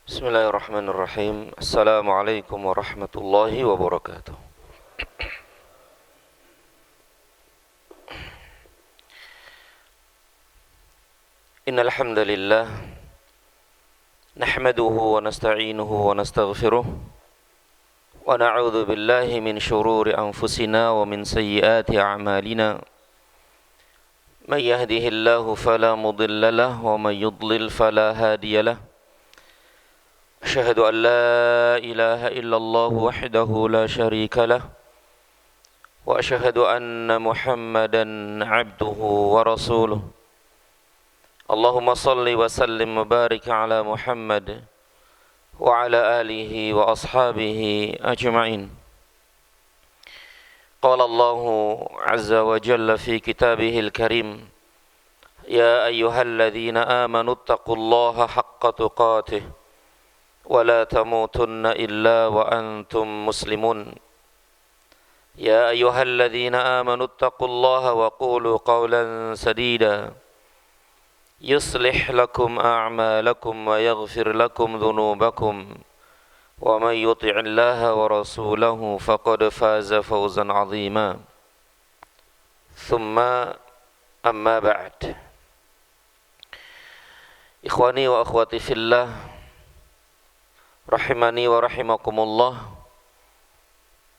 Bismillahirrahmanirrahim. Assalamualaikum warahmatullahi wabarakatuh. Innal hamdalillah nahmaduhu wa nasta'inuhu wa nastaghfiruh wa na'udzu billahi min shururi anfusina wa min sayyiati a'malina. May yahdihillahu fala mudilla lahu wa may yudlil fala hadiya lahu. أشهد أن لا إله إلا الله وحده لا شريك له وأشهد أن محمدا عبده ورسوله اللهم صل وسلم وبارك على محمد وعلى آله وأصحابه أجمعين. قال الله عز وجل في كتابه الكريم يا أيها الذين آمنوا اتقوا الله حق تقاته ولا تموتن إلا وأنتم مسلمون. يا أيها الذين آمنوا اتقوا الله وقولوا قولا سديدا يصلح لكم أعمالكم ويغفر لكم ذنوبكم ومن يطع الله ورسوله فقد فاز فوزا عظيما. ثم أما بعد. إخواني وأخواتي في الله rahimani wa rahimakumullah,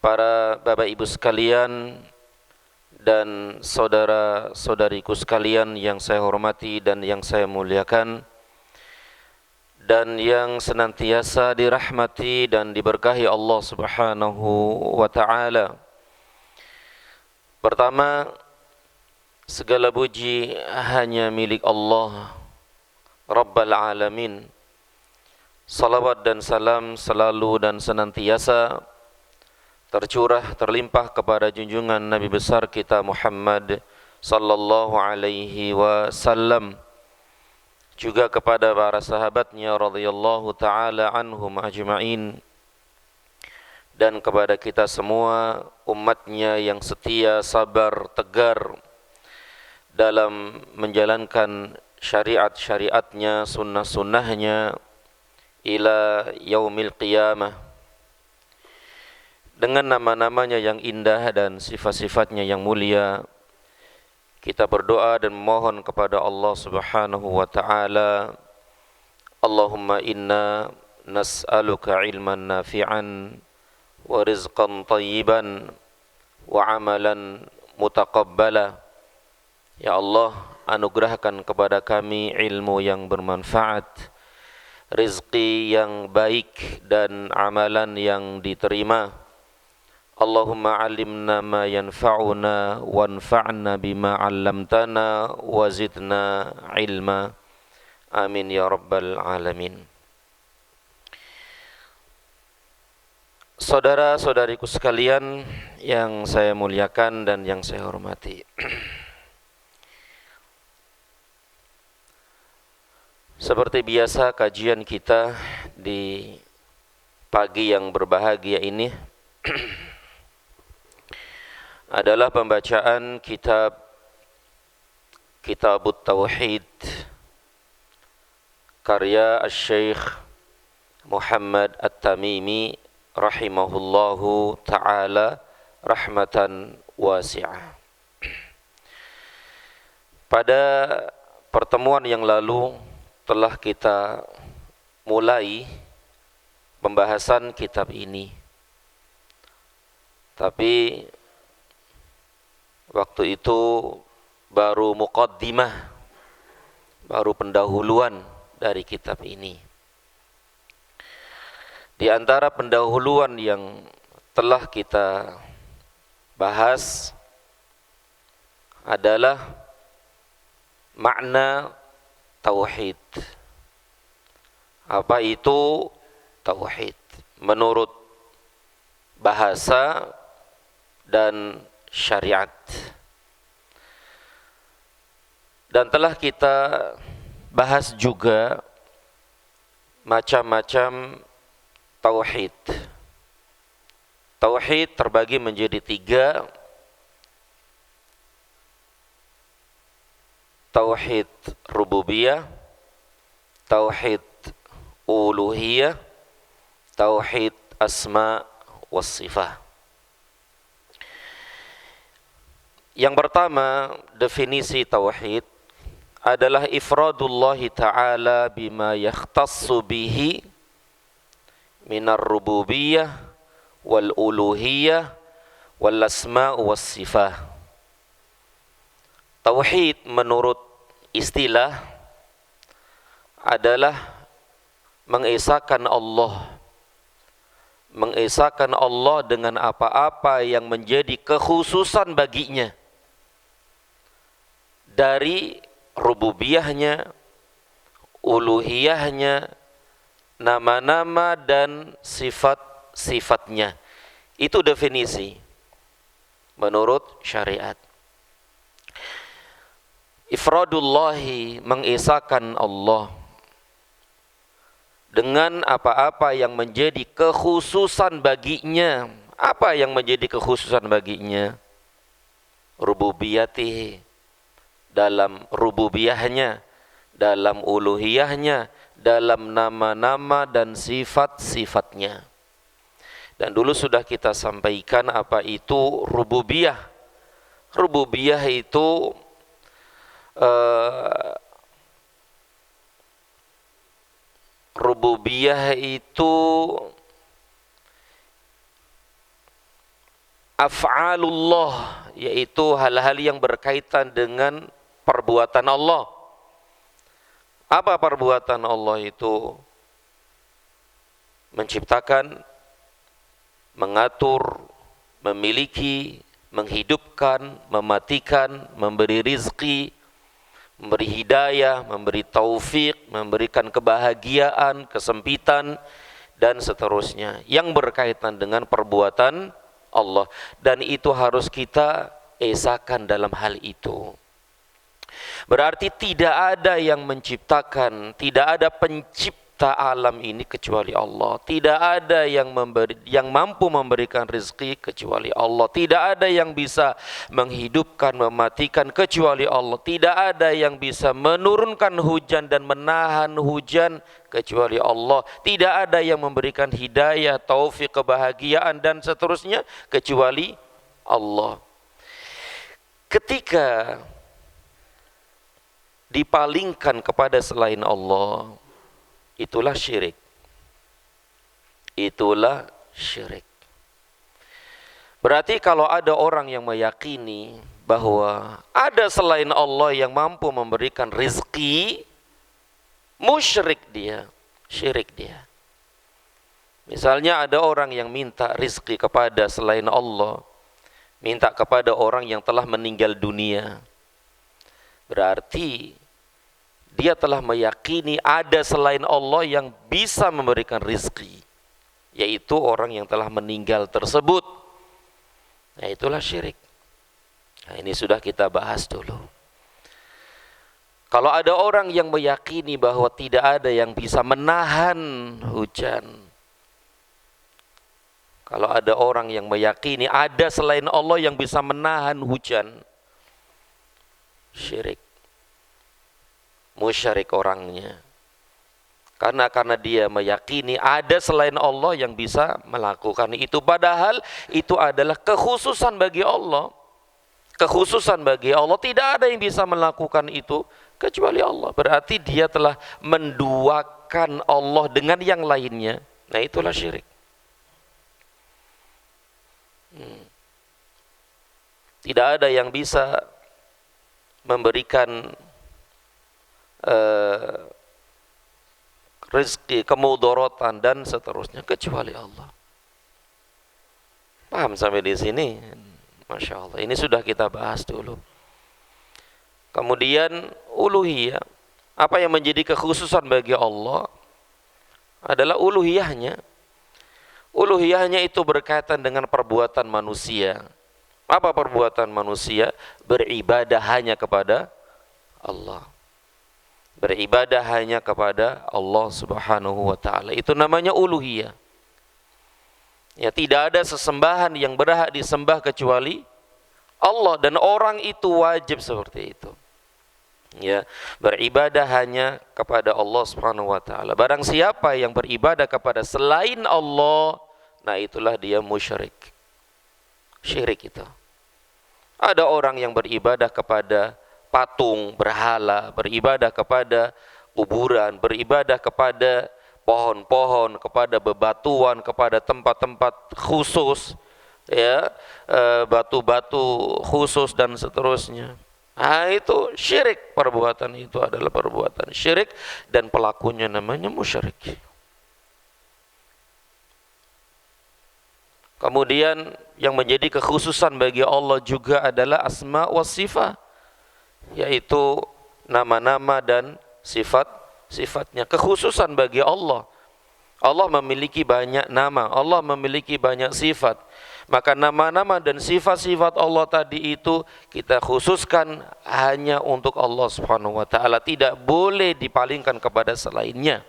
para bapak ibu sekalian dan saudara-saudariku sekalian yang saya hormati dan yang saya muliakan, dan yang senantiasa dirahmati dan diberkahi Allah Subhanahu wa ta'ala. Pertama, segala puji hanya milik Allah Rabbal Alamin. Salawat dan salam selalu dan senantiasa tercurah terlimpah kepada junjungan Nabi besar kita Muhammad sallallahu alaihi wasallam, juga kepada para sahabatnya radhiyallahu taala anhum ajma'in, dan kepada kita semua umatnya yang setia, sabar, tegar dalam menjalankan syariat-syariatnya, sunnah-sunnahnya ila yaumil qiyamah, dengan nama-namanya yang indah dan sifat-sifatnya yang mulia. Kita berdoa dan memohon kepada Allah Subhanahu wa ta'ala, Allahumma inna nas'aluka ilman nafi'an wa rizqan tayyiban wa amalan mutaqabbala. Ya Allah, anugerahkan kepada kami ilmu yang bermanfaat, rizki yang baik, dan amalan yang diterima. Allahumma alimna ma yanfa'una wanfa'na bima 'allamtana wa zidna ilma. Amin ya rabbal alamin. Saudara-saudariku sekalian yang saya muliakan dan yang saya hormati, seperti biasa kajian kita di pagi yang berbahagia ini adalah pembacaan Kitabut Tauhid karya Asy-Syaikh Muhammad At-Tamimi rahimahullahu ta'ala rahmatan wasi'ah. Pada pertemuan yang lalu telah kita mulai pembahasan kitab ini, tapi waktu itu baru muqaddimah, baru pendahuluan dari kitab ini. Di antara pendahuluan yang telah kita bahas adalah makna tauhid. Apa itu tauhid menurut bahasa dan syariat? Dan telah kita bahas juga macam-macam tauhid. Tauhid terbagi menjadi 3. Tauhid rububiyah, tauhid uluhiyah, tauhid asma was sifat. Yang pertama, definisi tauhid adalah ifradullah ta'ala bima yakhtassu bihi minar rububiyah wal uluhiyah wal asma was sifat. Tauhid menurut istilah adalah mengesahkan Allah dengan apa-apa yang menjadi kekhususan baginya dari rububiyahnya, uluhiyahnya, nama-nama dan sifat-sifatnya. Itu definisi menurut syariat. Ifradullahi, mengesahkan Allah dengan apa-apa yang menjadi kekhususan baginya. Apa yang menjadi kekhususan baginya? Rububiyatihi, dalam rububiyahnya, dalam uluhiyahnya, dalam nama-nama dan sifat-sifatnya. Dan dulu sudah kita sampaikan apa itu rububiyah. Rububiyah itu af'alullah, yaitu hal-hal yang berkaitan dengan perbuatan Allah. Apa perbuatan Allah itu? Menciptakan, mengatur, memiliki, menghidupkan, mematikan, memberi rizki, memberi hidayah, memberi taufik, memberikan kebahagiaan, kesempitan, dan seterusnya yang berkaitan dengan perbuatan Allah. Dan itu harus kita esahkan dalam hal itu. Berarti tidak ada yang menciptakan, tidak ada pencipta alam ini kecuali Allah. Tidak ada yang mampu memberikan rezeki kecuali Allah. Tidak ada yang bisa menghidupkan, mematikan kecuali Allah. Tidak ada yang bisa menurunkan hujan dan menahan hujan kecuali Allah. Tidak ada yang memberikan hidayah, taufik, kebahagiaan dan seterusnya kecuali Allah. Ketika dipalingkan kepada selain Allah, itulah syirik. Itulah syirik. Berarti kalau ada orang yang meyakini bahwa ada selain Allah yang mampu memberikan rizki, musyrik dia, syirik dia. Misalnya ada orang yang minta rizki kepada selain Allah, minta kepada orang yang telah meninggal dunia. Berarti dia telah meyakini ada selain Allah yang bisa memberikan rizki, yaitu orang yang telah meninggal tersebut. Nah, itulah syirik. Nah, ini sudah kita bahas dulu. Kalau ada orang yang meyakini bahwa tidak ada yang bisa menahan hujan, kalau ada orang yang meyakini ada selain Allah yang bisa menahan hujan, syirik. Musyrik orangnya. Karena dia meyakini ada selain Allah yang bisa melakukan itu. Padahal itu adalah kekhususan bagi Allah. Kekhususan bagi Allah. Tidak ada yang bisa melakukan itu kecuali Allah. Berarti dia telah menduakan Allah dengan yang lainnya. Nah, itulah syirik. Tidak ada yang bisa memberikan rezeki, kemudaratan dan seterusnya kecuali Allah. Paham sampai di sini? Masya Allah. Ini sudah kita bahas dulu. Kemudian uluhiyah, apa yang menjadi kekhususan bagi Allah adalah uluhiyahnya. Uluhiyahnya itu berkaitan dengan perbuatan manusia. Apa perbuatan manusia? Beribadah hanya kepada Allah. Beribadah hanya kepada Allah Subhanahu wa ta'ala. Itu namanya uluhiyah. Ya, tidak ada sesembahan yang berhak disembah kecuali Allah, dan orang itu wajib seperti itu. Ya, beribadah hanya kepada Allah Subhanahu wa taala. Barang siapa yang beribadah kepada selain Allah, nah itulah dia musyrik. Syirik itu. Ada orang yang beribadah kepada patung, berhala, beribadah kepada kuburan, beribadah kepada pohon-pohon, kepada bebatuan, kepada tempat-tempat khusus, ya, batu-batu khusus dan seterusnya. Nah, itu syirik. Perbuatan itu adalah perbuatan syirik dan pelakunya namanya musyrik. Kemudian yang menjadi kekhususan bagi Allah juga adalah asma wa sifat, yaitu nama-nama dan sifat-sifatnya. Kekhususan bagi Allah. Allah memiliki banyak nama, Allah memiliki banyak sifat. Maka nama-nama dan sifat-sifat Allah tadi itu kita khususkan hanya untuk Allah Subhanahu wa taala, tidak boleh dipalingkan kepada selainnya.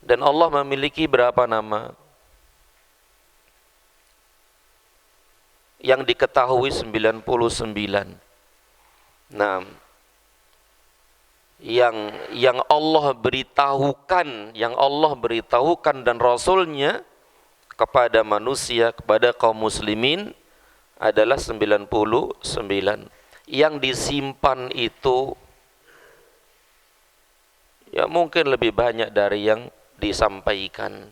Dan Allah memiliki berapa nama? Yang diketahui 99. Nah, yang Allah beritahukan dan Rasulnya kepada manusia, kepada kaum muslimin adalah 99. Yang disimpan itu ya mungkin lebih banyak dari yang disampaikan.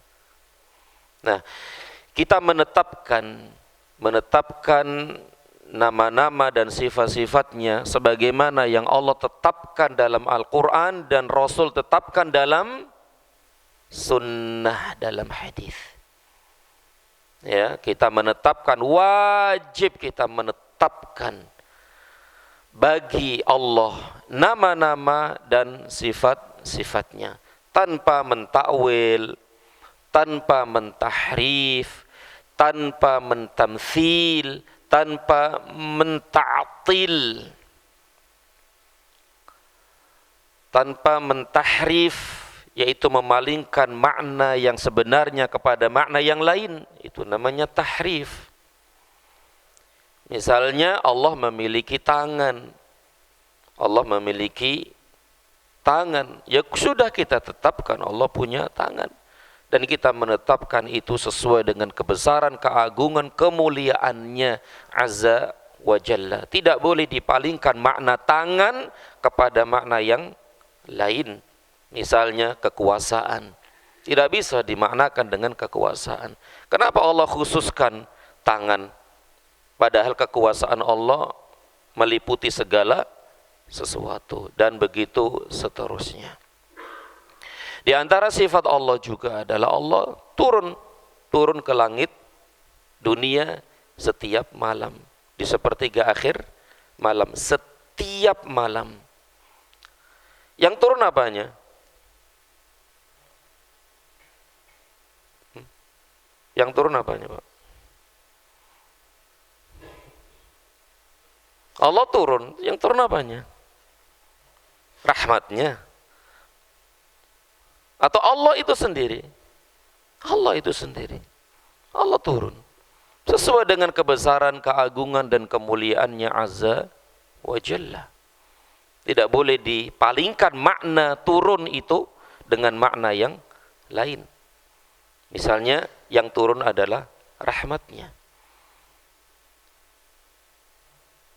Nah, kita menetapkan nama-nama dan sifat-sifatnya sebagaimana yang Allah tetapkan dalam Al-Quran dan Rasul tetapkan dalam sunnah, dalam hadis. Ya, kita menetapkan, wajib kita menetapkan bagi Allah nama-nama dan sifat-sifatnya tanpa mentakwil, tanpa mentahrif, tanpa mentamtsil, tanpa menta'til, tanpa mentahrif, yaitu memalingkan makna yang sebenarnya kepada makna yang lain. Itu namanya tahrif. Misalnya Allah memiliki tangan. Allah memiliki tangan. Ya sudah kita tetapkan Allah punya tangan. Dan kita menetapkan itu sesuai dengan kebesaran, keagungan, kemuliaannya Azza wa Jalla. Tidak boleh dipalingkan makna tangan kepada makna yang lain. Misalnya kekuasaan. Tidak bisa dimaknakan dengan kekuasaan. Kenapa Allah khususkan tangan? Padahal kekuasaan Allah meliputi segala sesuatu. Dan begitu seterusnya. Di antara sifat Allah juga adalah Allah turun ke langit dunia setiap malam. Di sepertiga akhir malam. Setiap malam. Yang turun apanya? Yang turun apanya, Pak? Allah turun, yang turun apanya? Rahmatnya. Atau Allah itu sendiri? Allah itu sendiri. Allah turun. Sesuai dengan kebesaran, keagungan, dan kemuliaannya Azza wa Jalla. Tidak boleh dipalingkan makna turun itu dengan makna yang lain. Misalnya yang turun adalah rahmatnya.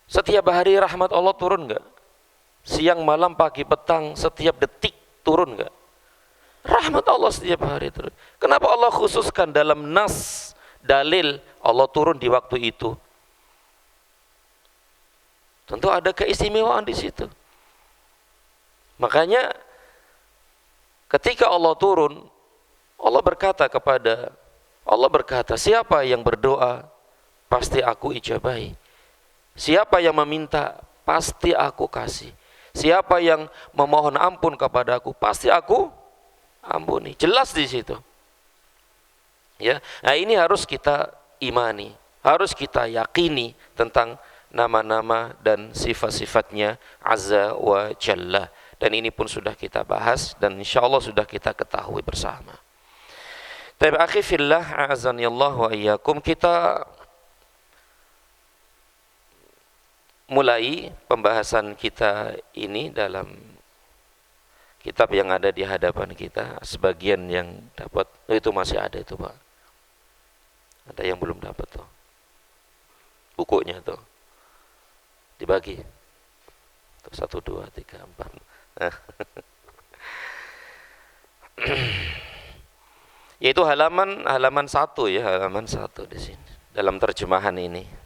Setiap hari rahmat Allah turun enggak? Siang, malam, pagi, petang, setiap detik turun enggak? Rahmat Allah setiap hari turun. Kenapa Allah khususkan dalam nas, dalil Allah turun di waktu itu? Tentu ada keistimewaan di situ. Makanya ketika Allah turun, Allah berkata, siapa yang berdoa, pasti aku ijabahi. Siapa yang meminta, pasti aku kasih. Siapa yang memohon ampun kepada aku, pasti aku ampuni. Jelas di situ. Ya, nah ini harus kita imani, harus kita yakini tentang nama-nama dan sifat-sifatnya Azza wa Jalla. Dan ini pun sudah kita bahas dan insya Allah sudah kita ketahui bersama. Tapi akhi fillah, a'azani Allah wa iyyakum, kita mulai pembahasan kita ini dalam kitab yang ada di hadapan kita. Sebagian yang dapat, itu masih ada itu Pak. Ada yang belum dapat tuh. Bukunya tuh. Dibagi. Tuh, 1, 2, 3, 4. Nah. Yaitu halaman 1 ya, halaman 1 di sini. Dalam terjemahan ini.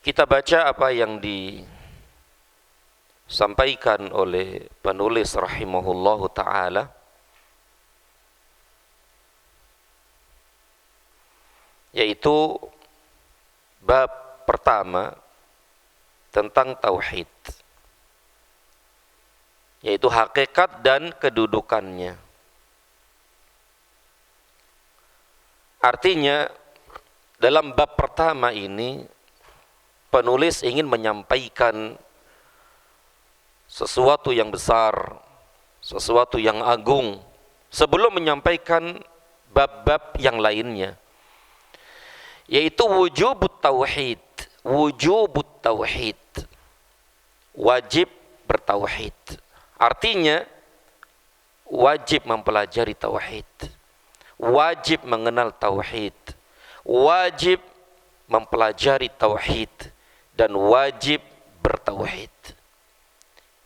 Kita baca apa yang disampaikan oleh penulis rahimahullahu ta'ala, yaitu bab pertama tentang tauhid, yaitu hakikat dan kedudukannya. Artinya dalam bab pertama ini penulis ingin menyampaikan sesuatu yang besar, sesuatu yang agung, sebelum menyampaikan bab-bab yang lainnya, yaitu wujubut tauhid, wujubut tauhid, wajib bertauhid. Artinya wajib mempelajari tauhid, wajib mengenal tauhid, wajib mempelajari tauhid, dan wajib bertauhid.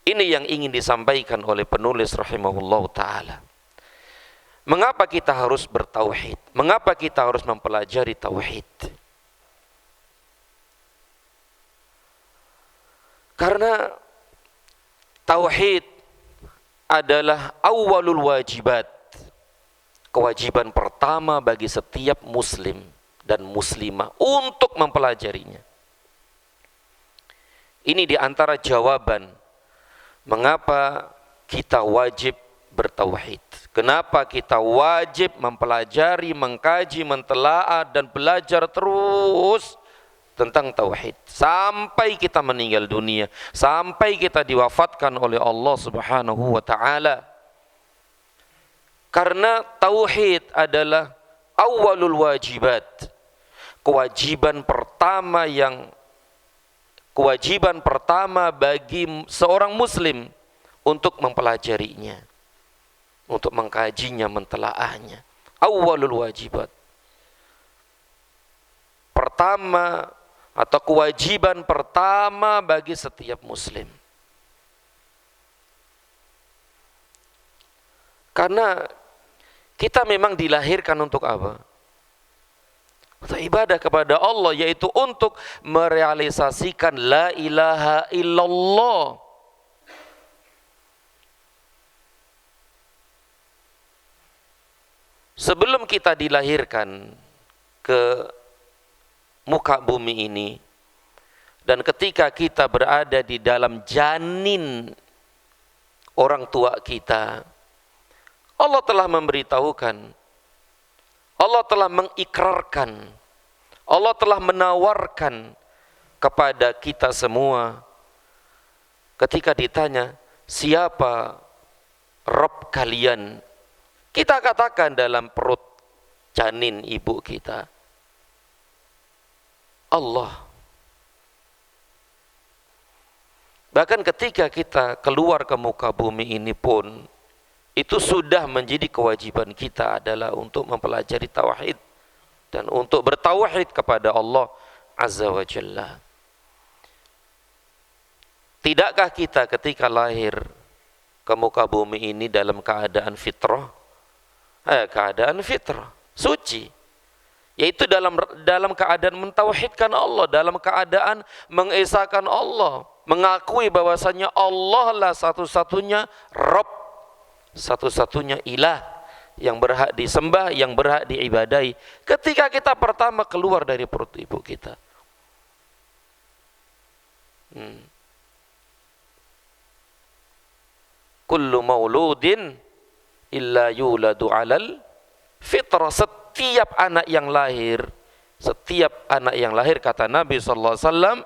Ini yang ingin disampaikan oleh penulis rahimahullah ta'ala. Mengapa kita harus bertauhid? Mengapa kita harus mempelajari tauhid? Karena tauhid adalah awwalul wajibat, kewajiban pertama bagi setiap muslim dan muslimah untuk mempelajarinya. Ini diantara jawaban mengapa kita wajib bertauhid. Kenapa kita wajib mempelajari, mengkaji, mentelaah dan belajar terus tentang tauhid sampai kita meninggal dunia, sampai kita diwafatkan oleh Allah Subhanahu wa taala. Karena tauhid adalah awwalul wajibat, kewajiban pertama bagi seorang muslim untuk mempelajarinya, untuk mengkajinya, mentelaahnya. Awwalul wajibat, pertama atau kewajiban pertama bagi setiap muslim. Karena kita memang dilahirkan untuk apa? Untuk ibadah kepada Allah, yaitu untuk merealisasikan la ilaha illallah. Sebelum kita dilahirkan ke muka bumi ini, dan ketika kita berada di dalam janin orang tua kita, Allah telah memberitahukan, Allah telah mengikrarkan, Allah telah menawarkan kepada kita semua. Ketika ditanya, siapa Rabb kalian? Kita katakan dalam perut janin ibu kita, Allah. Bahkan ketika kita keluar ke muka bumi ini pun, itu sudah menjadi kewajiban kita adalah untuk mempelajari tauhid dan untuk bertauhid kepada Allah Azza wa Jalla. Tidakkah kita ketika lahir ke muka bumi ini dalam keadaan fitrah? Keadaan fitrah, suci, yaitu dalam keadaan mentauhidkan Allah, dalam keadaan mengesahkan Allah, mengakui bahwasanya Allah lah satu-satunya Rabb, satu-satunya ilah yang berhak disembah, yang berhak diibadahi. Ketika kita pertama keluar dari perut ibu kita, kullu mauludin illa yuladu alal fitrah. Setiap anak yang lahir, kata Nabi SAW,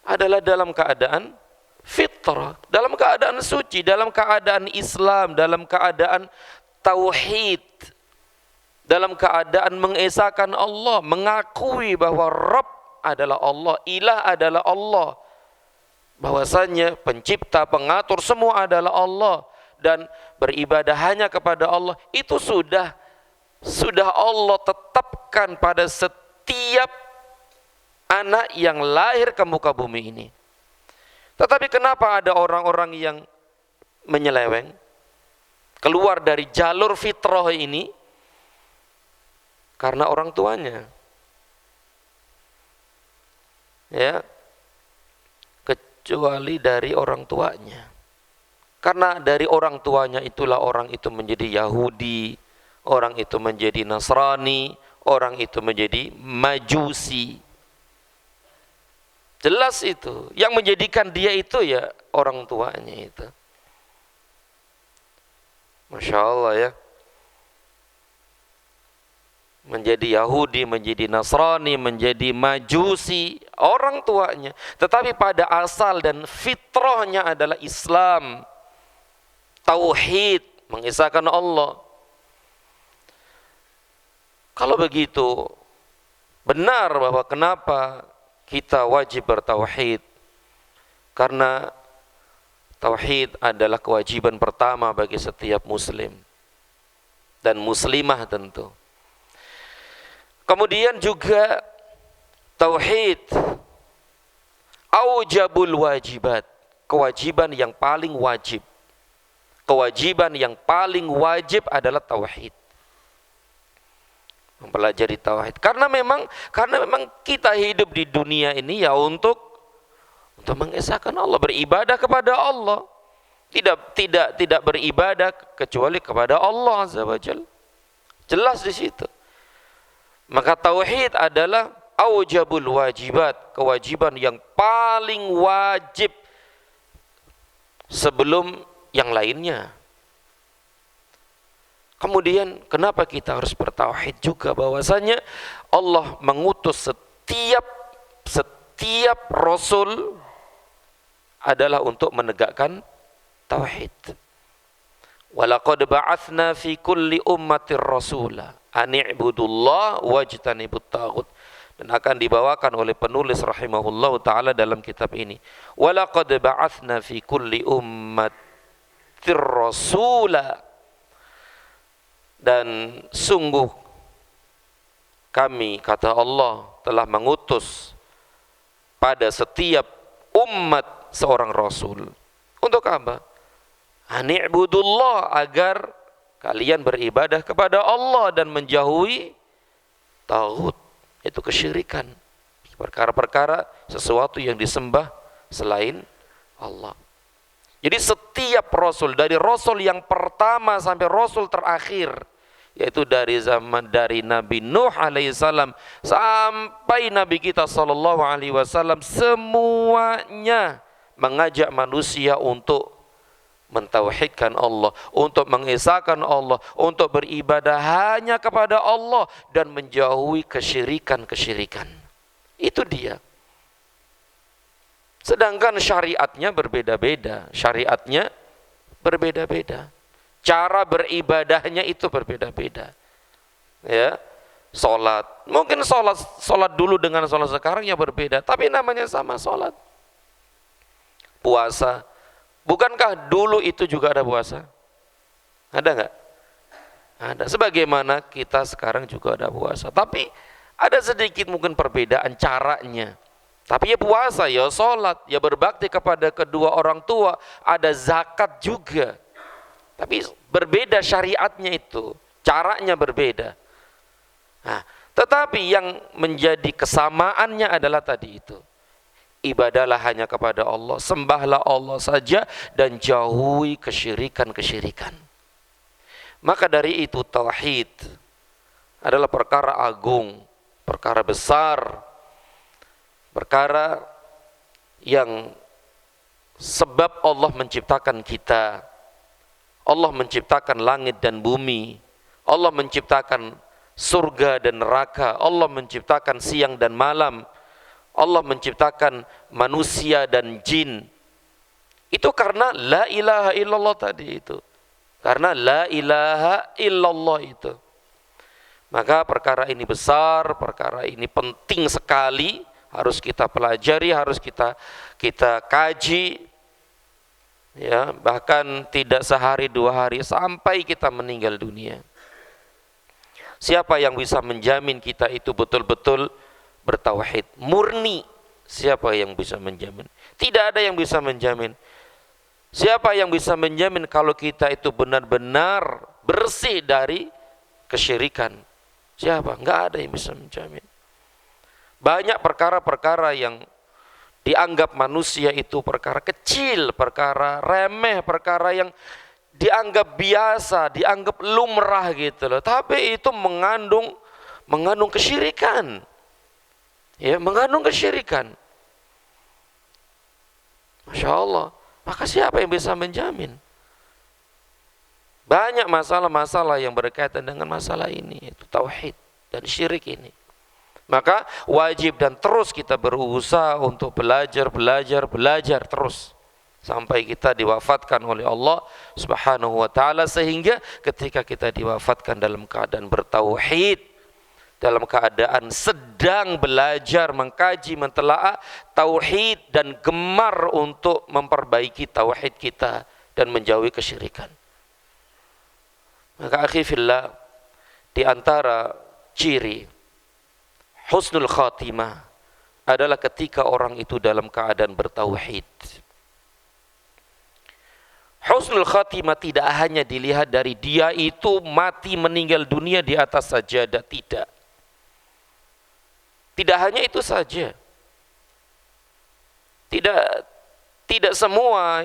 adalah dalam keadaan fitrah, dalam keadaan suci, dalam keadaan Islam, dalam keadaan tauhid, dalam keadaan mengesahkan Allah, mengakui bahwa Rabb adalah Allah, ilah adalah Allah, bahwasanya pencipta, pengatur semua adalah Allah, dan beribadah hanya kepada Allah. Itu sudah Allah tetapkan pada setiap anak yang lahir ke muka bumi ini. Tetapi kenapa ada orang-orang yang menyeleweng, keluar dari jalur fitrah ini? Karena orang tuanya. Ya. Kecuali dari orang tuanya. Karena dari orang tuanya itulah orang itu menjadi Yahudi, orang itu menjadi Nasrani, orang itu menjadi Majusi. Jelas itu. Yang menjadikan dia itu ya orang tuanya itu. Masya Allah ya. Menjadi Yahudi, menjadi Nasrani, menjadi Majusi, orang tuanya. Tetapi pada asal dan fitrahnya adalah Islam, tauhid, mengesahkan Allah. Kalau begitu, benar bahwa kenapa kita wajib bertauhid, karena tauhid adalah kewajiban pertama bagi setiap muslim dan muslimah tentu. Kemudian juga tauhid aujabul wajibat, kewajiban yang paling wajib. Kewajiban yang paling wajib adalah tauhid. Mempelajari tauhid. Karena memang kita hidup di dunia ini ya untuk mengesahkan Allah, beribadah kepada Allah. Tidak beribadah kecuali kepada Allah Azza wa Jalla. Jelas di situ. Maka tauhid adalah aujabul wajibat, kewajiban yang paling wajib sebelum yang lainnya. Kemudian kenapa kita harus bertauhid juga, bahwasanya Allah mengutus setiap rasul adalah untuk menegakkan tauhid. Walaqad ba'atsna fi kulli ummatir rasula an i'budullah wajtanibut taghut. Dan akan dibawakan oleh penulis rahimahullah ta'ala dalam kitab ini. Walaqad ba'atsna fi kulli ummatir rasula. Dan sungguh kami, kata Allah, telah mengutus pada setiap umat seorang rasul. Untuk apa? Ani'budullah, agar kalian beribadah kepada Allah dan menjauhi taghut, itu kesyirikan, perkara-perkara sesuatu yang disembah selain Allah. Jadi setiap rasul, dari rasul yang pertama sampai rasul terakhir, yaitu dari Nabi Nuh alaihissalam sampai Nabi kita sallallahu alaihi wasallam, semuanya mengajak manusia untuk mentauhidkan Allah, untuk mengesahkan Allah, untuk beribadah hanya kepada Allah dan menjauhi kesyirikan-kesyirikan. Itu dia. Sedangkan syariatnya berbeda-beda, cara beribadahnya itu berbeda-beda. Ya, salat, mungkin salat dulu dengan salat sekarang ya berbeda, tapi namanya sama, salat. Puasa, bukankah dulu itu juga ada puasa? Ada enggak? Ada. Sebagaimana kita sekarang juga ada puasa, tapi ada sedikit mungkin perbedaan caranya. Tapi ya puasa, ya sholat, ya berbakti kepada kedua orang tua, ada zakat juga. Tapi berbeda syariatnya itu, caranya berbeda. Nah, tetapi yang menjadi kesamaannya adalah tadi itu. Ibadahlah hanya kepada Allah, sembahlah Allah saja dan jauhi kesyirikan-kesyirikan. Maka dari itu tauhid adalah perkara agung, perkara besar, perkara yang sebab Allah menciptakan kita, Allah menciptakan langit dan bumi, Allah menciptakan surga dan neraka, Allah menciptakan siang dan malam, Allah menciptakan manusia dan jin. Itu karena la ilaha illallah tadi itu. Karena la ilaha illallah itu. Maka perkara ini besar, perkara ini penting sekali, harus kita pelajari, harus kita kaji, ya, bahkan tidak sehari dua hari sampai kita meninggal dunia. Siapa yang bisa menjamin kita itu betul-betul bertauhid murni? Siapa yang bisa menjamin? Tidak ada yang bisa menjamin. Siapa yang bisa menjamin kalau kita itu benar-benar bersih dari kesyirikan? Siapa? Enggak ada yang bisa menjamin. Banyak perkara-perkara yang dianggap manusia itu perkara kecil, perkara remeh, perkara yang dianggap biasa, dianggap lumrah gitu loh. Tapi itu mengandung kesyirikan. Ya, mengandung kesyirikan. Masya Allah. Maka siapa yang bisa menjamin? Banyak masalah-masalah yang berkaitan dengan masalah ini, itu tauhid dan syirik ini. Maka wajib dan terus kita berusaha untuk belajar terus sampai kita diwafatkan oleh Allah Subhanahu wa taala, sehingga ketika kita diwafatkan dalam keadaan bertauhid, dalam keadaan sedang belajar, mengkaji, mentelaah tauhid dan gemar untuk memperbaiki tauhid kita dan menjauhi kesyirikan. Maka akhi fillah, di antara ciri husnul khatimah adalah ketika orang itu dalam keadaan bertauhid. Husnul khatimah tidak hanya dilihat dari dia itu mati meninggal dunia di atas sajadah, tidak. Tidak hanya itu saja. Tidak semua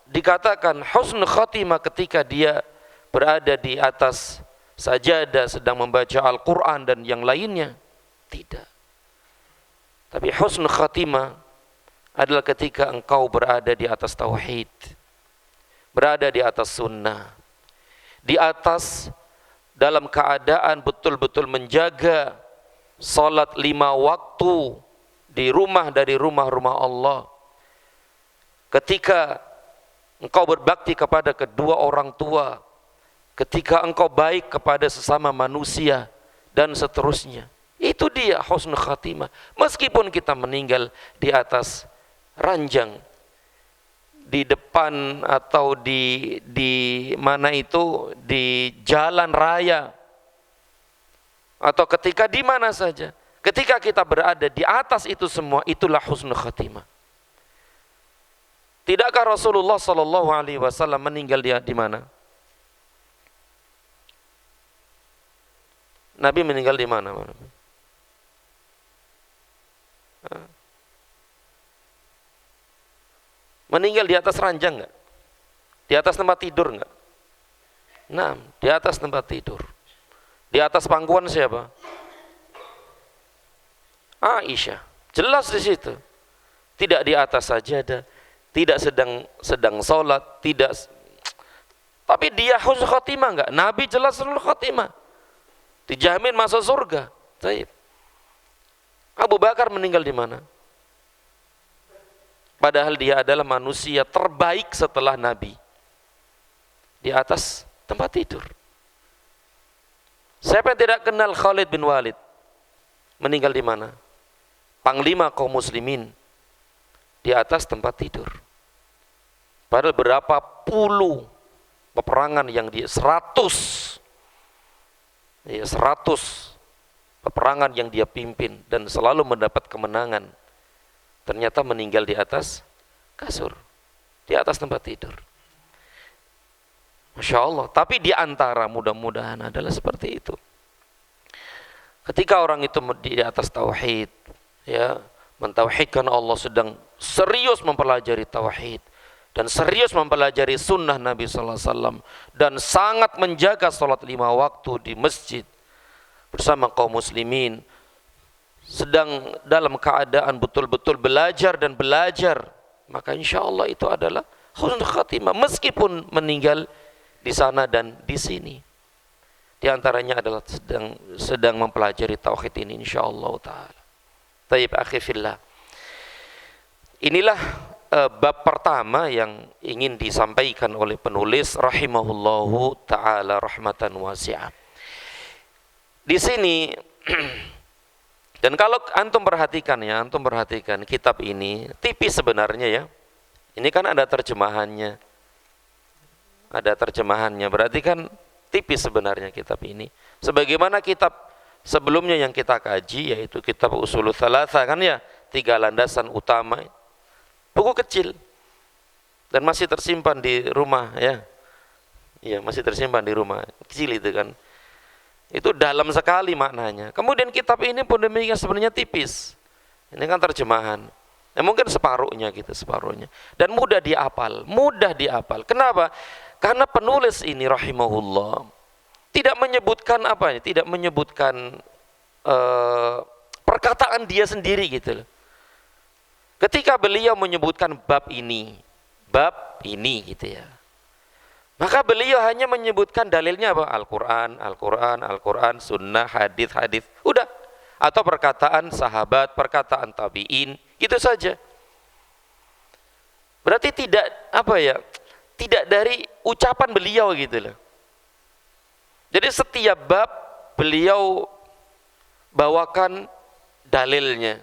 dikatakan husnul khatimah ketika dia berada di atas sajadah sedang membaca Al-Quran dan yang lainnya. Tidak. Tapi husnul khatimah adalah ketika engkau berada di atas tauhid, berada di atas sunnah, di atas dalam keadaan betul-betul menjaga salat 5 waktu di rumah dari rumah-rumah Allah. Ketika engkau berbakti kepada kedua orang tua, ketika engkau baik kepada sesama manusia dan seterusnya. Itu dia husnul khatimah. Meskipun kita meninggal di atas ranjang, di depan atau di mana itu, di jalan raya, atau ketika di mana saja, ketika kita berada di atas itu semua, itulah husnul khatimah. Tidakkah Rasulullah sallallahu alaihi wasallam meninggal di mana? Nabi meninggal di mana? Meninggal di atas ranjang enggak? Di atas tempat tidur enggak? Nah, di atas tempat tidur. Di atas pangkuan siapa? Aisyah. Jelas di situ. Tidak di atas sajadah, tidak sedang salat, tidak. Tapi dia husnul khatimah enggak? Nabi jelas husnul khatimah. Dijamin masuk surga. Baik. Abu Bakar meninggal di mana? Padahal dia adalah manusia terbaik setelah Nabi. Di atas tempat tidur. Siapa yang tidak kenal Khalid bin Walid? Meninggal di mana? Panglima kaum muslimin. Di atas tempat tidur. Padahal berapa puluh peperangan yang 100 peperangan yang dia pimpin dan selalu mendapat kemenangan, ternyata meninggal di atas kasur, di atas tempat tidur. Masya Allah. Tapi di antara mudah-mudahan adalah seperti itu. Ketika orang itu di atas tauhid, ya, mentauhidkan Allah, sedang serius mempelajari tauhid dan serius mempelajari sunnah Nabi sallallahu alaihi wasallam dan sangat menjaga salat 5 waktu di masjid bersama kaum muslimin, sedang dalam keadaan betul-betul belajar, maka insya Allah itu adalah husnul khatimah meskipun meninggal di sana dan di sini. Di antaranya adalah sedang mempelajari tauhid ini insyaallah taala. Taib akhi fillah. Inilah bab pertama yang ingin disampaikan oleh penulis rahimahullahu taala rahmatan wasi'ah. Di sini dan kalau antum perhatikan kitab ini tipis sebenarnya ya. Ini kan ada terjemahannya. Berarti kan tipis sebenarnya kitab ini. Sebagaimana kitab sebelumnya yang kita kaji yaitu kitab Ushulul Tsalatsa kan ya, 3 landasan utama. Buku kecil dan masih tersimpan di rumah ya. Iya, masih tersimpan di rumah. Kecil itu kan. Itu dalam sekali maknanya. Kemudian kitab ini pun demikian sebenarnya tipis. Ini kan terjemahan. Ya mungkin separuhnya gitu, separuhnya. Dan mudah dihafal. Kenapa? Karena penulis ini rahimahullah tidak menyebutkan apa ya? Tidak menyebutkan perkataan dia sendiri gitu loh. Ketika beliau menyebutkan bab ini gitu ya. Maka beliau hanya menyebutkan dalilnya apa? Al-Quran, sunnah, hadis. Udah. Atau perkataan sahabat, perkataan tabi'in, gitu saja. Berarti tidak dari ucapan beliau gitu loh. Jadi setiap bab beliau bawakan dalilnya.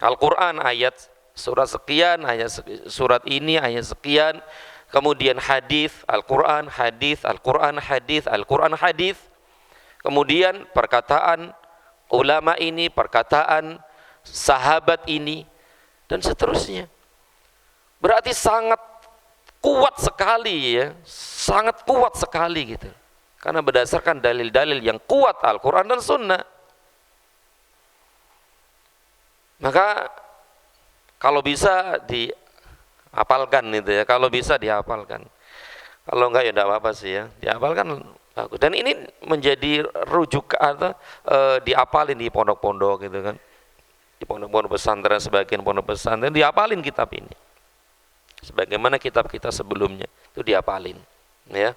Al-Quran ayat surat sekian, surat ini ayat sekian. Kemudian hadis, Al-Quran, hadis. Kemudian perkataan ulama ini, perkataan sahabat ini, dan seterusnya. Berarti sangat kuat sekali ya, sangat kuat sekali gitu. Karena berdasarkan dalil-dalil yang kuat Al-Quran dan Sunnah. Maka kalau bisa dihafalkan itu ya, kalau enggak ya enggak apa-apa sih ya, dihafalkan bagus. Dan ini menjadi rujuk atau dihafalin di pondok-pondok gitu kan, di pondok-pondok pesantren, sebagian pondok pesantren dihafalin kitab ini, sebagaimana kitab kita sebelumnya itu dihafalin ya.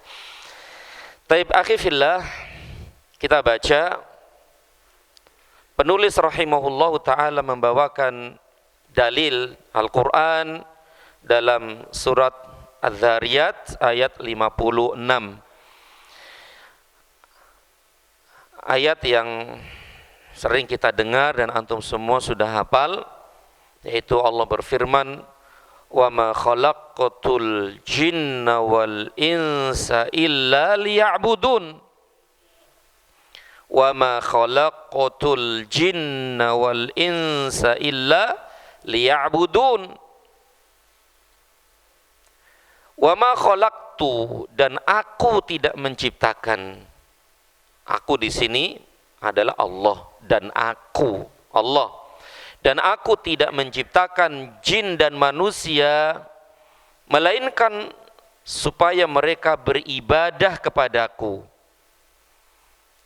Taib akhi fillah, kita baca penulis rahimahullahu taala membawakan dalil Al-Quran dalam surat Az-Zariyat ayat 56. Ayat yang sering kita dengar dan antum semua sudah hafal, yaitu Allah berfirman, "Wa ma khalaqtul jinna wal insa illa liya'budun." Wa ma khalaqtul jinna wal insa illa liya'budun. Wa ma khalaqtu, dan aku tidak menciptakan. Aku di sini adalah Allah, dan aku Allah. Dan aku tidak menciptakan jin dan manusia melainkan supaya mereka beribadah kepadaku.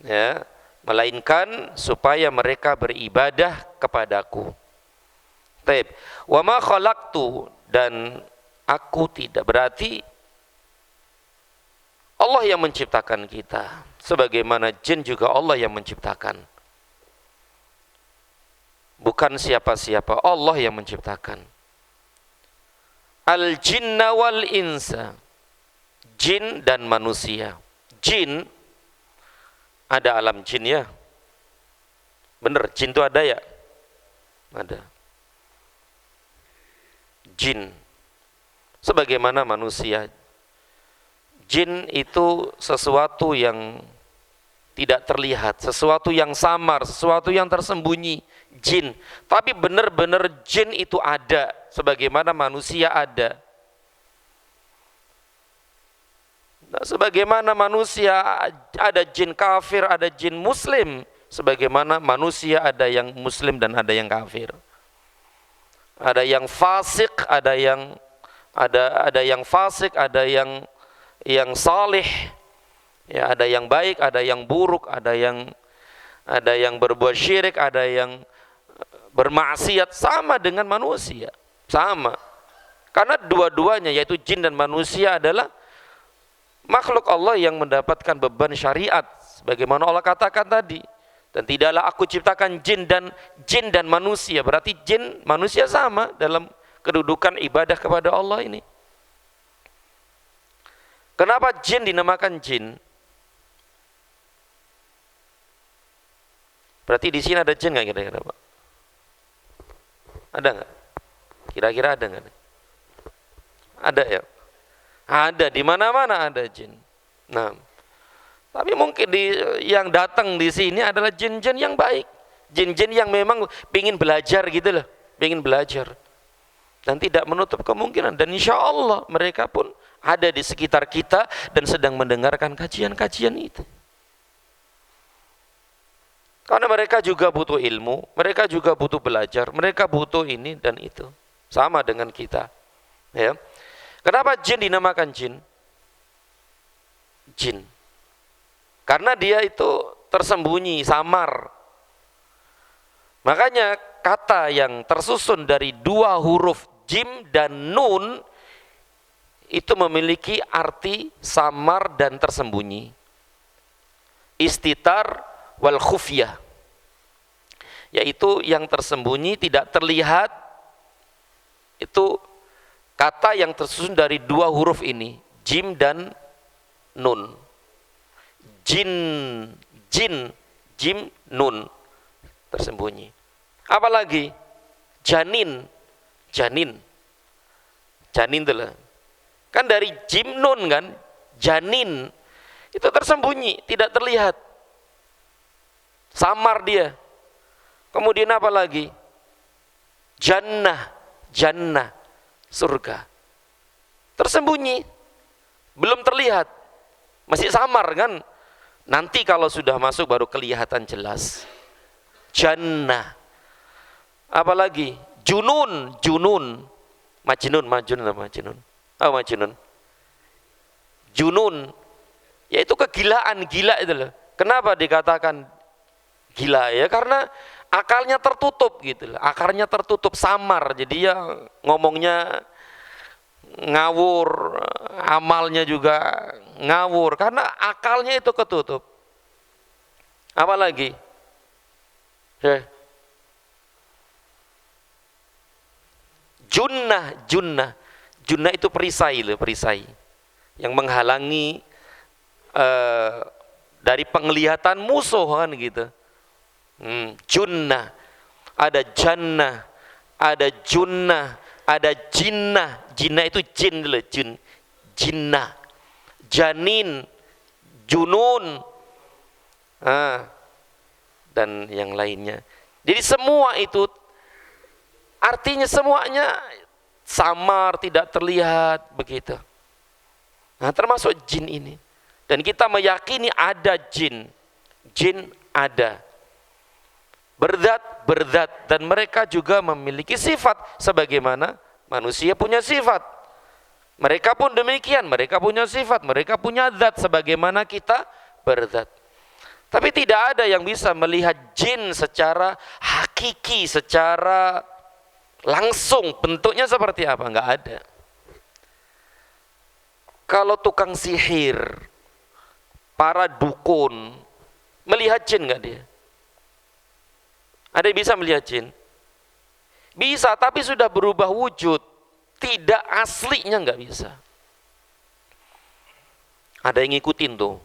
Ya, melainkan supaya mereka beribadah kepadaku. Taib. Wa ma khalaqtu, dan aku tidak, berarti Allah yang menciptakan kita, sebagaimana jin juga Allah yang menciptakan. Bukan siapa-siapa, Allah yang menciptakan. Al-jinna wal insa, jin dan manusia. Jin, ada alam jin ya. Bener, jin itu ada ya? Ada. Jin. Sebagaimana manusia. Jin itu sesuatu yang tidak terlihat, sesuatu yang samar, sesuatu yang tersembunyi. Jin. Tapi benar-benar jin itu ada, sebagaimana manusia ada. Nah, sebagaimana manusia ada jin kafir, ada jin muslim, sebagaimana manusia ada yang muslim dan ada yang kafir. Ada yang fasik, ada yang fasik, ada yang saleh, ya, ada yang baik, ada yang buruk, ada yang berbuat syirik, ada yang bermaksiat, sama dengan manusia, sama. Karena dua-duanya yaitu jin dan manusia adalah makhluk Allah yang mendapatkan beban syariat, sebagaimana Allah katakan tadi. Dan tidaklah aku ciptakan jin dan manusia, berarti jin manusia sama dalam kedudukan ibadah kepada Allah ini. Kenapa jin dinamakan jin? Berarti di sini ada jin nggak kira-kira, Pak? Ada nggak? Kira-kira ada nggak? Ada ya? Ada, di mana-mana ada jin. Nah, tapi mungkin yang datang di sini adalah jin-jin yang baik, jin-jin yang memang ingin belajar gitu loh, ingin belajar, dan tidak menutup kemungkinan. Dan insya Allah mereka pun ada di sekitar kita dan sedang mendengarkan kajian-kajian itu. Karena mereka juga butuh ilmu, mereka juga butuh belajar, mereka butuh ini dan itu. Sama dengan kita. Ya. Kenapa jin dinamakan jin? Jin. Karena dia itu tersembunyi, samar. Makanya kata yang tersusun dari dua huruf jim dan nun itu memiliki arti samar dan tersembunyi. Istitar wal khufyah, yaitu yang tersembunyi, tidak terlihat. Itu kata yang tersusun dari dua huruf ini, jim dan nun. Jin, jin, jim, nun, tersembunyi. Apalagi janin, janin, janin itu lah. Kan dari jim nun kan, janin itu tersembunyi, tidak terlihat, samar dia. Kemudian apa lagi? Jannah, jannah, surga, tersembunyi, belum terlihat, masih samar kan. Nanti kalau sudah masuk baru kelihatan jelas. Jannah. Apalagi junun, junun, majnun, majnun, majnun. Oh, majnun. Junun, yaitu kegilaan, gila itu loh. Kenapa dikatakan gila ya? Karena akalnya tertutup gitu loh. Akalnya tertutup, samar. Jadi ya ngomongnya ngawur, amalnya juga ngawur karena akalnya itu ketutup. Apalagi? Junnah, junnah. Junnah itu perisai loh, perisai yang menghalangi dari penglihatan musuh kan gitu. Junnah, ada jannah, ada junnah, ada jinnah. Jinnah itu jin loh, jin, jinnah, janin, junun, dan yang lainnya. Jadi semua itu artinya semuanya samar, tidak terlihat begitu. Nah, termasuk jin ini. Dan kita meyakini ada jin. Jin ada. Berzat, berzat, dan mereka juga memiliki sifat sebagaimana manusia punya sifat. Mereka pun demikian, mereka punya sifat, mereka punya zat sebagaimana kita berzat. Tapi tidak ada yang bisa melihat jin secara hakiki, secara langsung bentuknya seperti apa, enggak ada. Kalau tukang sihir, para dukun melihat jin enggak dia? Ada yang bisa melihat jin? Bisa, tapi sudah berubah wujud. Tidak aslinya enggak bisa. Ada yang ngikutin tuh.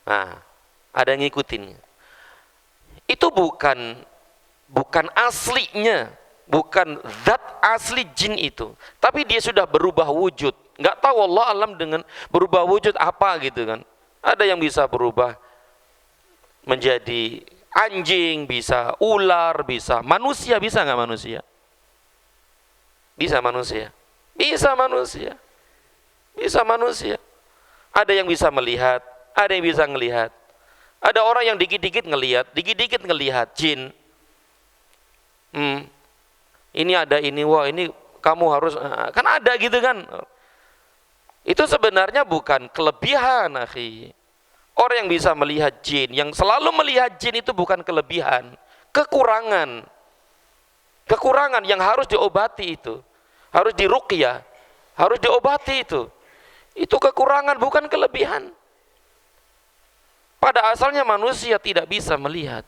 Nah, ada yang ngikutin. Itu bukan aslinya, bukan zat asli jin itu, tapi dia sudah berubah wujud. Nggak tahu Allah alam dengan berubah wujud apa gitu kan. Ada yang bisa berubah menjadi anjing, bisa ular, bisa manusia. Bisa nggak manusia? Bisa manusia. Bisa manusia. Bisa manusia. Ada yang bisa melihat, ada yang bisa ngelihat. Ada orang yang dikit-dikit ngelihat, dikit-dikit ngelihat jin. Ini ada ini, wah ini kamu harus, kan ada gitu kan. Itu sebenarnya bukan kelebihan, akhi. Orang yang bisa melihat jin, yang selalu melihat jin itu bukan kelebihan, kekurangan. Kekurangan yang harus diobati itu. Harus diruqyah, harus diobati itu. Itu kekurangan bukan kelebihan. Pada asalnya manusia tidak bisa melihat.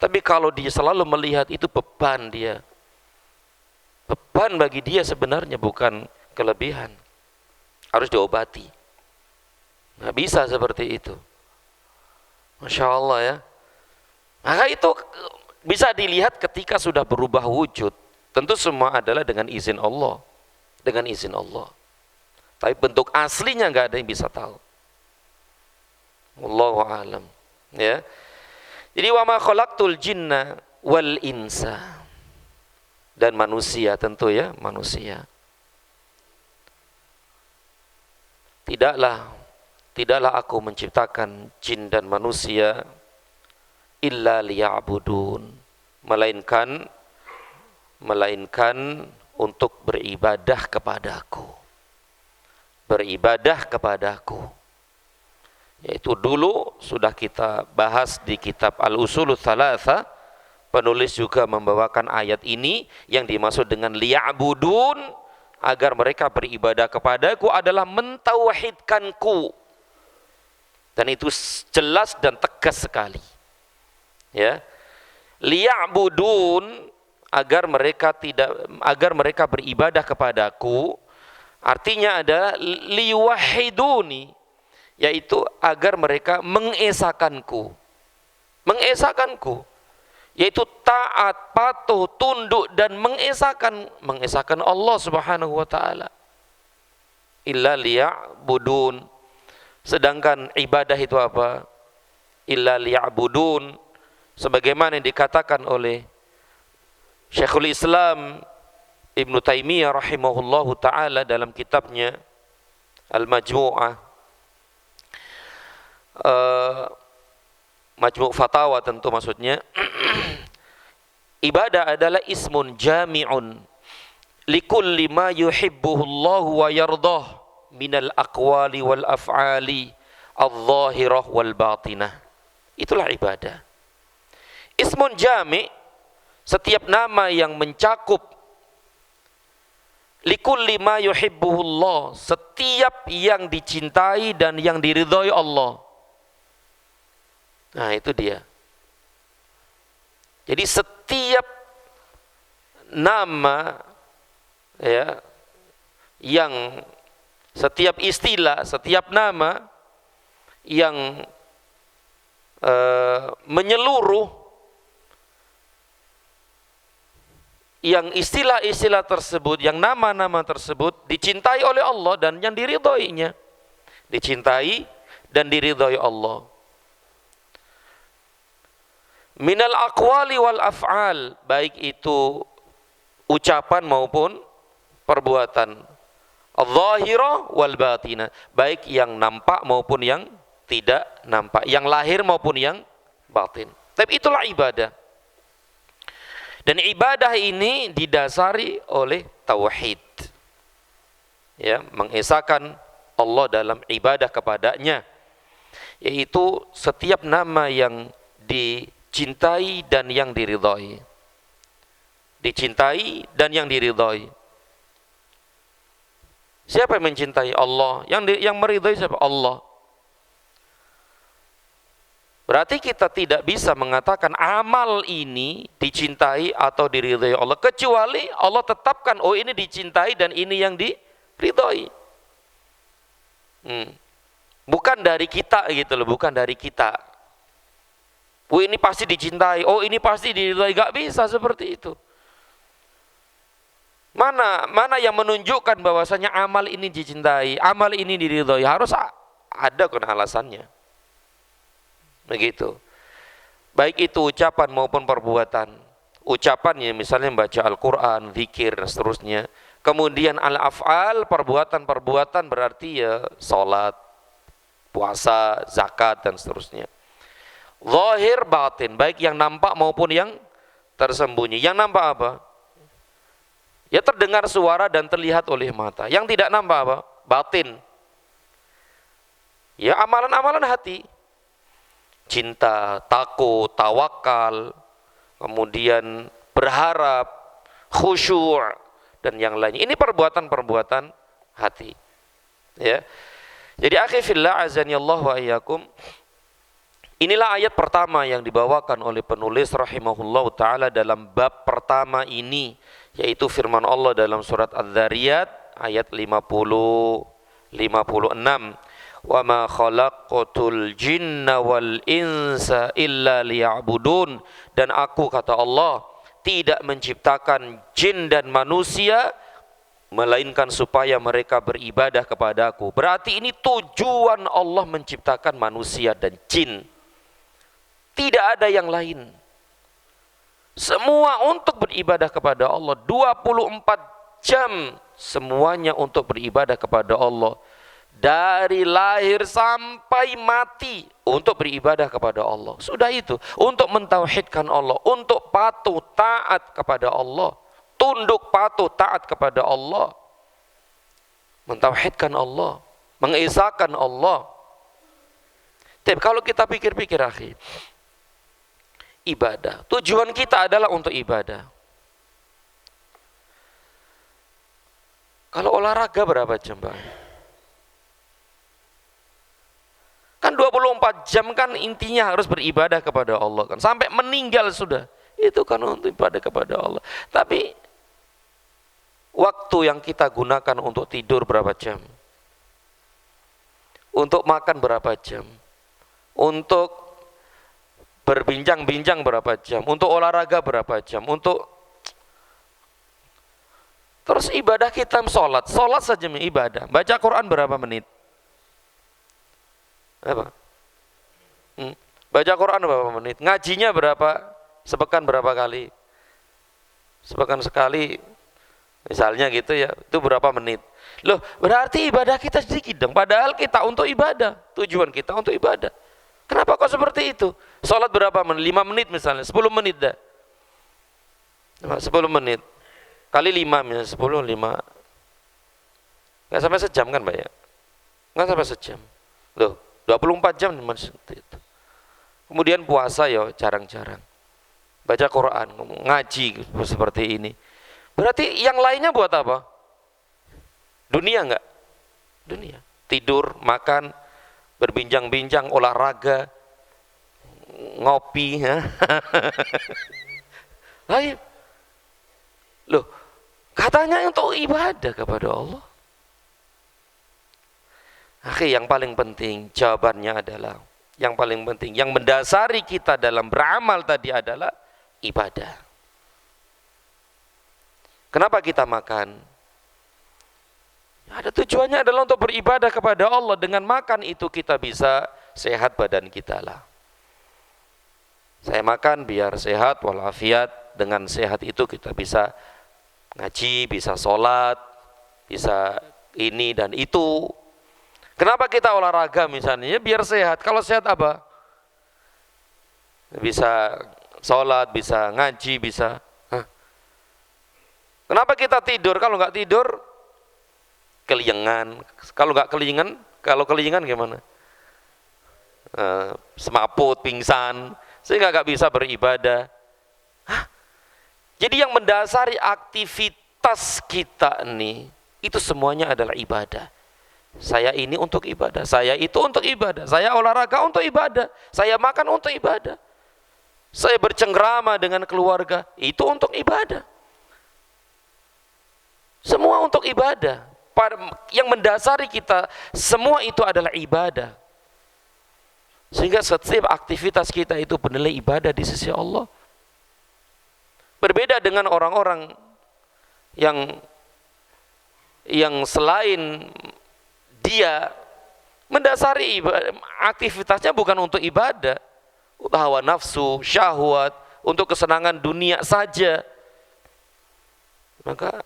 Tapi kalau dia selalu melihat itu beban dia. Beban bagi dia sebenarnya bukan kelebihan. Harus diobati. Nggak bisa seperti itu. Masya Allah ya. Maka itu bisa dilihat ketika sudah berubah wujud. Tentu semua adalah dengan izin Allah. Dengan izin Allah. Tapi bentuk aslinya nggak ada yang bisa tahu. Wallahu a'lam. Ya. Jadi wa ma khalaqtul jinna wal insa. Dan manusia tentu ya, manusia. Tidaklah aku menciptakan jin dan manusia illa liya'budun, melainkan untuk beribadah kepadaku. Beribadah kepadaku. Yaitu dulu sudah kita bahas di kitab Al-Usulul Tsalatsa. Penulis juga membawakan ayat ini yang dimaksud dengan liya'budun, agar mereka beribadah kepadaku adalah mentauhidkanku. Dan itu jelas dan tegas sekali. Ya. Liya'budun, agar mereka beribadah kepadaku, artinya adalah liwahiduni, yaitu agar mereka mengesakanku. Mengesakanku, yaitu taat, patuh, tunduk dan mengesakan Allah Subhanahu wa taala. Illa liya'budun. Sedangkan ibadah itu apa? Illa liya'budun, sebagaimana yang dikatakan oleh Syekhul Islam Ibnu Taimiyah rahimahullahu taala dalam kitabnya Al-Majmu'ah, Majmu' Fatawa tentu maksudnya. Ibadah adalah ismun jami'un likulli ma yuhibbuhullahu wa yardah minal aqwali wal af'ali adh-dhahirah wal batinah. Itulah ibadah. Ismun jami', setiap nama yang mencakup likulli ma yuhibbuhullah, setiap yang dicintai dan yang diridhai Allah. Nah, itu dia. Jadi setiap nama ya, setiap istilah, setiap nama yang menyeluruh, yang istilah-istilah tersebut, yang nama-nama tersebut dicintai oleh Allah dan yang diridhoinya. Dicintai dan diridhoi Allah. Minal aqwali wal af'al, baik itu ucapan maupun perbuatan. Adh-dhahirah wal batinah, baik yang nampak maupun yang tidak nampak, yang lahir maupun yang batin. Tapi itulah ibadah. Dan ibadah ini didasari oleh tauhid. Ya, mengesahkan Allah dalam ibadah kepadanya, yaitu setiap nama yang dicintai dan yang diridhai. Dicintai dan yang diridhai. Siapa yang mencintai? Allah. Yang meridhai siapa? Allah. Berarti kita tidak bisa mengatakan amal ini dicintai atau diridhai Allah, kecuali Allah tetapkan, oh ini dicintai dan ini yang diridhai. Bukan dari kita gitu loh, bukan dari kita. Oh ini pasti dicintai, oh ini pasti diridhai, gak bisa seperti itu. Mana yang menunjukkan bahwasanya amal ini dicintai, amal ini diridhai? Harus ada kan alasannya. Begitu. Baik itu ucapan maupun perbuatan. Ucapannya misalnya membaca Al-Quran, zikir dan seterusnya. Kemudian al-af'al, perbuatan-perbuatan berarti ya salat, puasa, zakat dan seterusnya. Zahir, batin, baik yang nampak maupun yang tersembunyi. Yang nampak apa? Ya terdengar suara dan terlihat oleh mata. Yang tidak nampak apa? Batin. Ya amalan-amalan hati. Cinta, takut, tawakal, kemudian berharap, khusyuk dan yang lainnya. Ini perbuatan-perbuatan hati. Ya. Jadi akhi fillah azani Allah wa iyyakum. Inilah ayat pertama yang dibawakan oleh penulis rahimahullah taala dalam bab pertama ini, yaitu firman Allah dalam surat Adz-Dzariyat ayat 56, wa ma khalaqtul jinna wal insa illa liya'budun, dan aku, kata Allah, tidak menciptakan jin dan manusia melainkan supaya mereka beribadah kepadaku. Berarti ini tujuan Allah menciptakan manusia dan jin, tidak ada yang lain. Semua untuk beribadah kepada Allah, 24 jam semuanya untuk beribadah kepada Allah. Dari lahir sampai mati untuk beribadah kepada Allah. Sudah itu, untuk mentauhidkan Allah, untuk patuh taat kepada Allah, tunduk patuh taat kepada Allah, mentauhidkan Allah, mengesahkan Allah. Tapi kalau kita pikir-pikir, akhi, ibadah, tujuan kita adalah untuk ibadah. Kalau olahraga berapa jam, Pak? Kan 24 jam kan intinya harus beribadah kepada Allah kan. Sampai meninggal sudah. Itu kan untuk ibadah kepada Allah. Tapi waktu yang kita gunakan untuk tidur berapa jam? Untuk makan berapa jam? Untuk berbincang-bincang berapa jam? Untuk olahraga berapa jam? Terus ibadah kita sholat saja ibadah. Baca Quran berapa menit? Apa? Baca Quran berapa menit? Ngajinya berapa? Sepekan berapa kali? Sepekan sekali, misalnya gitu ya. Itu berapa menit? Loh, berarti ibadah kita sedikit dong. Padahal kita untuk ibadah. Tujuan kita untuk ibadah. Kenapa kok seperti itu? Sholat berapa menit? 5 menit misalnya, 10 menit dah. 10 menit. Kali 5 misalnya, 10, 5. Nggak sampai sejam kan, Pak ya? Nggak sampai sejam. Loh, 24 jam seperti itu. Kemudian puasa ya jarang-jarang. Baca Quran, ngaji seperti ini. Berarti yang lainnya buat apa? Dunia enggak? Dunia. Tidur, makan, berbincang-bincang, olahraga, ngopi, ya. Lain. Loh, katanya untuk ibadah kepada Allah. Akhi, yang paling penting jawabannya adalah, yang paling penting, yang mendasari kita dalam beramal tadi adalah ibadah. Kenapa kita makan? Ada tujuannya adalah untuk beribadah kepada Allah. Dengan makan itu kita bisa sehat badan kita lah. Saya makan biar sehat walafiat. Dengan sehat itu kita bisa ngaji, bisa sholat, bisa ini dan itu. Kenapa kita olahraga misalnya? Ya biar sehat. Kalau sehat apa? Bisa sholat, bisa ngaji, bisa. Kenapa kita tidur? Kalau nggak tidur, kelingan. Kalau kelingan gimana? Semaput, pingsan, sehingga nggak bisa beribadah. Jadi yang mendasari aktivitas kita nih, itu semuanya adalah ibadah. Saya ini untuk ibadah, saya itu untuk ibadah, saya olahraga untuk ibadah, saya makan untuk ibadah, saya bercengkrama dengan keluarga, itu untuk ibadah. Semua untuk ibadah. Yang mendasari kita semua itu adalah ibadah. Sehingga setiap aktivitas kita itu bernilai ibadah di sisi Allah. Berbeda dengan orang-orang yang selain dia mendasari aktivitasnya bukan untuk ibadah, untuk hawa nafsu, syahwat, untuk kesenangan dunia saja. Maka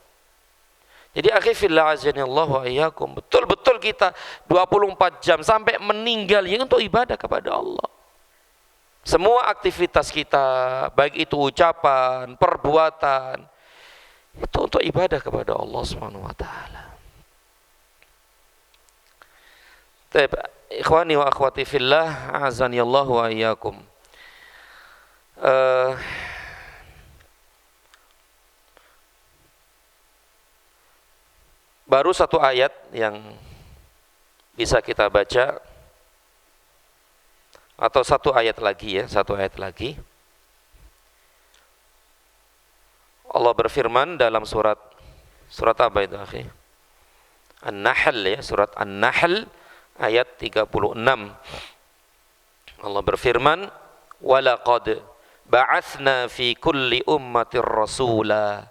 jadi akhi fillah azanillahu wa iyyakum, betul-betul kita 24 jam sampai meninggal ya untuk ibadah kepada Allah. Semua aktivitas kita, baik itu ucapan, perbuatan, itu untuk ibadah kepada Allah Subhanahu wa taala. Baik, ikhwani wa akhwati fillah, azanillahu wa iyyakum. Baru satu ayat yang bisa kita baca, atau satu ayat lagi ya, satu ayat lagi. Allah berfirman dalam surat apa itu, akhi? An-Nahl ya, surat An-Nahl ayat 36. Allah berfirman, "Walaqad ba'atsna fi kulli ummatir rasula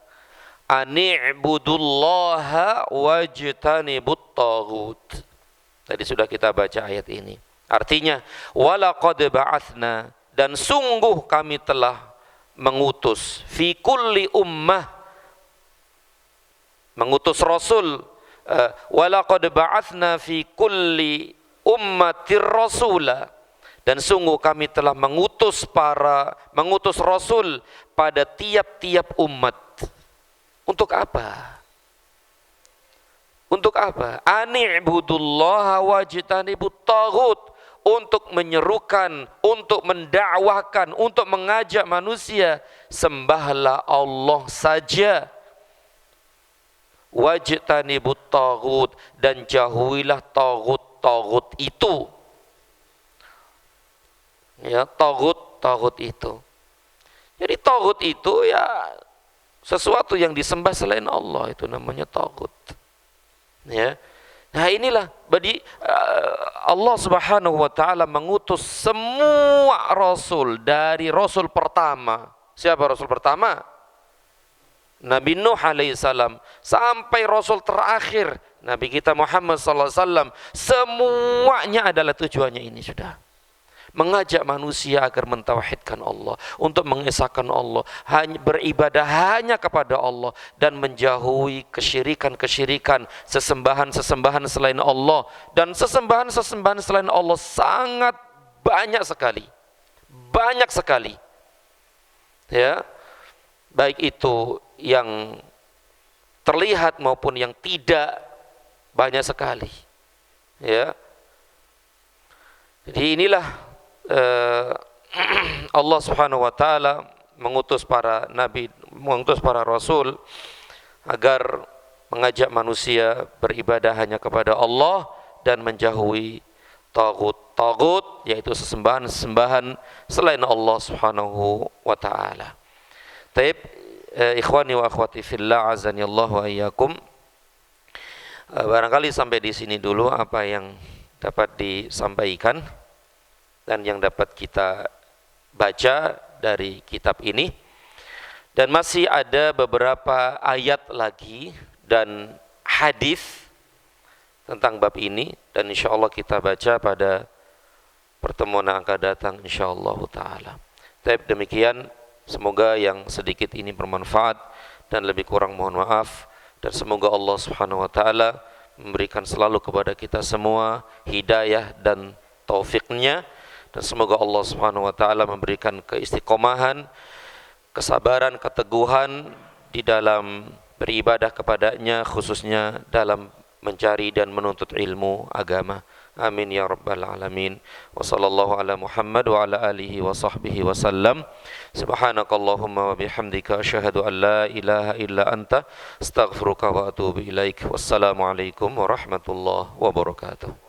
an i'budullaha wajtanibut taghut." Tadi sudah kita baca ayat ini. Artinya, walaqad ba'atsna, dan sungguh kami telah mengutus fi kulli ummah, mengutus rasul. Walaqad ba'atsna fi kulli ummatir rasula, dan sungguh kami telah mengutus rasul pada tiap-tiap umat. Untuk apa? Untuk apa? Ani'budullaha wajtanibut taghut, untuk menyerukan, untuk mendakwahkan, untuk mengajak manusia, sembahlah Allah saja. Wajtanibut taghut, dan jauhilah taghut itu. Ya, taghut itu. Jadi taghut itu ya sesuatu yang disembah selain Allah, itu namanya taghut. Ya. Nah, inilah Allah Subhanahu wa taala mengutus semua rasul, dari rasul pertama. Siapa rasul pertama? Nabi Nuh alaihissalam, sampai rasul terakhir Nabi kita Muhammad sallallahu alaihi wasallam, semuanya adalah tujuannya ini sudah. Mengajak manusia agar mentauhidkan Allah, untuk mengesahkan Allah, hanya beribadah hanya kepada Allah, dan menjauhi kesyirikan-kesyirikan, sesembahan-sesembahan selain Allah. Dan sesembahan-sesembahan selain Allah sangat banyak sekali. Banyak sekali. Ya. Baik itu yang terlihat maupun yang tidak, banyak sekali. Ya. Jadi inilah Allah Subhanahu wa taala mengutus para nabi, mengutus para rasul agar mengajak manusia beribadah hanya kepada Allah dan menjauhi taghut, yaitu sesembahan-sesembahan selain Allah Subhanahu wa taala. Taib, ikhwani wa akhwati fillah, azani Allah wa iyyakum. Barangkali sampai di sini dulu apa yang dapat disampaikan dan yang dapat kita baca dari kitab ini. Dan masih ada beberapa ayat lagi dan hadis tentang bab ini, dan insyaallah kita baca pada pertemuan yang akan datang insyaallah taala. Taib, demikian, semoga yang sedikit ini bermanfaat, dan lebih kurang mohon maaf, dan semoga Allah Subhanahu wa taala memberikan selalu kepada kita semua hidayah dan taufiknya, dan semoga Allah Subhanahu wa taala memberikan keistiqomahan, kesabaran, keteguhan di dalam beribadah kepadanya, khususnya dalam mencari dan menuntut ilmu agama. Amin ya rabbal alamin. Wa sallallahu ala Muhammad wa ala alihi wa sahbihi wa sallam. Subhanakallahumma wa bihamdika asyhadu an la ilaha illa anta astaghfiruka wa atubu ilaik. Wassalamu alaikum warahmatullahi wabarakatuh.